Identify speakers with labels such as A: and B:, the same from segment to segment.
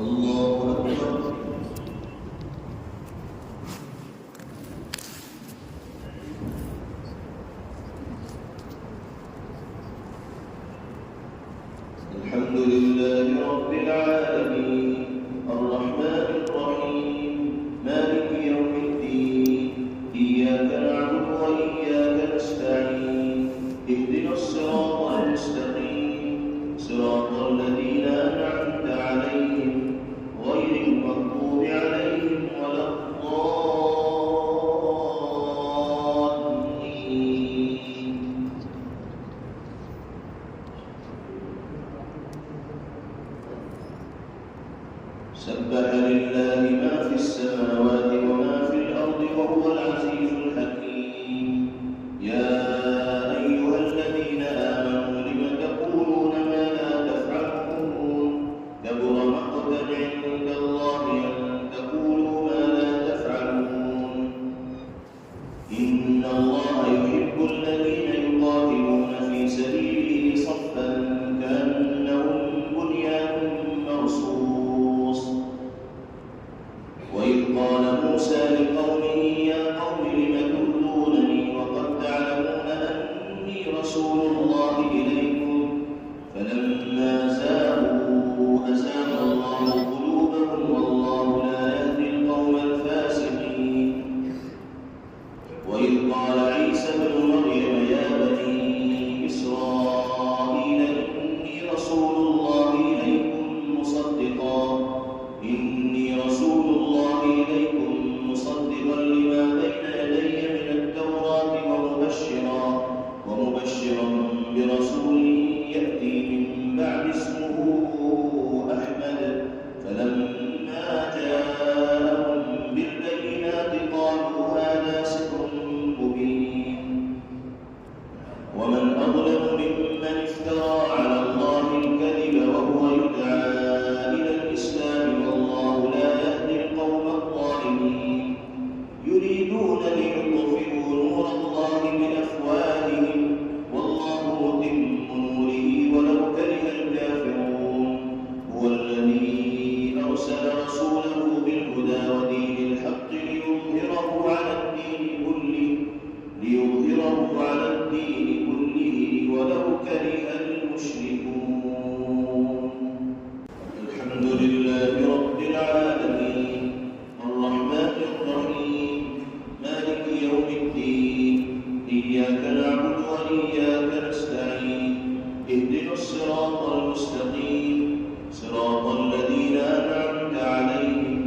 A: الله أكبر. الحمد لله رب العالمين الرحمن الرحيم مالك يوم الدين إياك نعبد وإياك نستعين اهدنا الصراط المستقيم صراط الذين أنعمت عليهم غير المغضوب عليهم ولا الضالين. سبح لله ما في السماوات وما في الأرض وهو العزيز الحكيم. يا أيها الذين آمنوا لم تقولون ما لا تفعلون كبر مقتا عند الله أن تقولوا ما لا تفعلون. إن الله يحب الذين يقاتلون في سبيله صفا كأنهم بنيان مرصوص. وإذ قال موسى لقومه يا قوم لم تؤذونني وقد تعلمون أني رسول الله إليكم فلما زاغوا أزاغ الله قلوبهم والله لا يهدي القوم الفاسقين. وإذ قال عيسى ابن مريم يا بني إسرائيل إني رسول الله إليكم مصدقا لما بين يدي من التوراة ومبشرا برسول يأتي من بعد اسمه أحمد. فلما جاءهم بالبينات قالوا هذا سحر مبين. ومن أظلم ممن افترى على الله الكذب وهو يدعى إلى الإسلام والله لا يهدي القوم الظالمين. يريدون ليطفئوا نور الله بأفواههم والله متم نوره ولو كره الكافرون. هو الذي أرسل رسوله بالهدى ودين الحق ليظهره على الدين كله ولو كره المشركون. الحمد لله رب العالمين الرحمن الرحيم مالك يوم الدين إياك نعبد وإياك نستعين اهدنا الصراط المستقيم صراط الذين أنعمت عليهم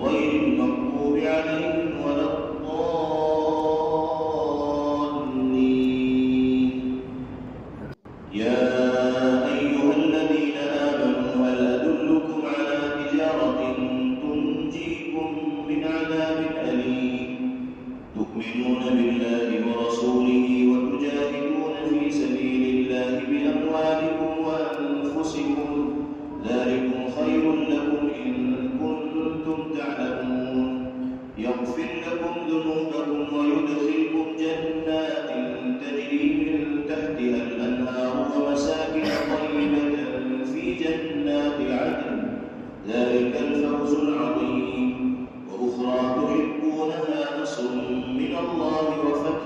A: غير المغضوب عليهم ولا الضالين. يا أيها الذين آمنوا هل أدلكم على تجارة تنجيكم من عذاب أليم تؤمنون بالله ورسوله وتجاهدون في سبيل الله بأموالكم وأنفسكم ذلكم خير لكم إن كنتم تعلمون. يغفر لكم ذنوبكم ويدخلكم جنات تجري من تحتها الأنهار ومساكن طيبة في جنات عدن ذلك الفوز العظيم. وأخرى تحبونها نصر من الله وفتح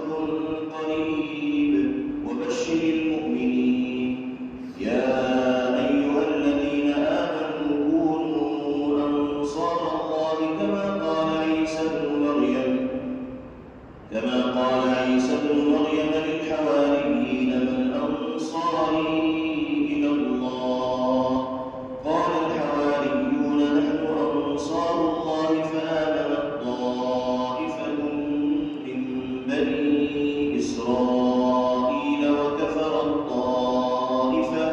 A: قريب وبشر المؤمنين. يا أيها الذين آمنوا كونوا أنصار الله كما قال عيسى ابن مريم للحواريين من أنصاري إلى الله قال الحواريون نحن أنصار الله فآمنت طائفة من بني إسرائيل وكفرت طائفة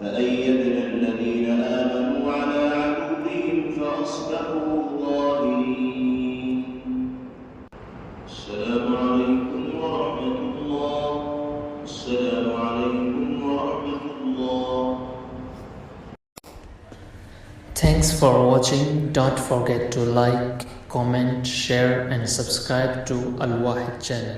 A: فأيدنا الذين آمنوا على عدوهم فأصبحوا ظاهرين. السلام عليكم ورحمة الله. السلام عليكم ورحمة الله.
B: Thanks for watching. Don't forget to like, comment, share and subscribe to Al Wahid channel.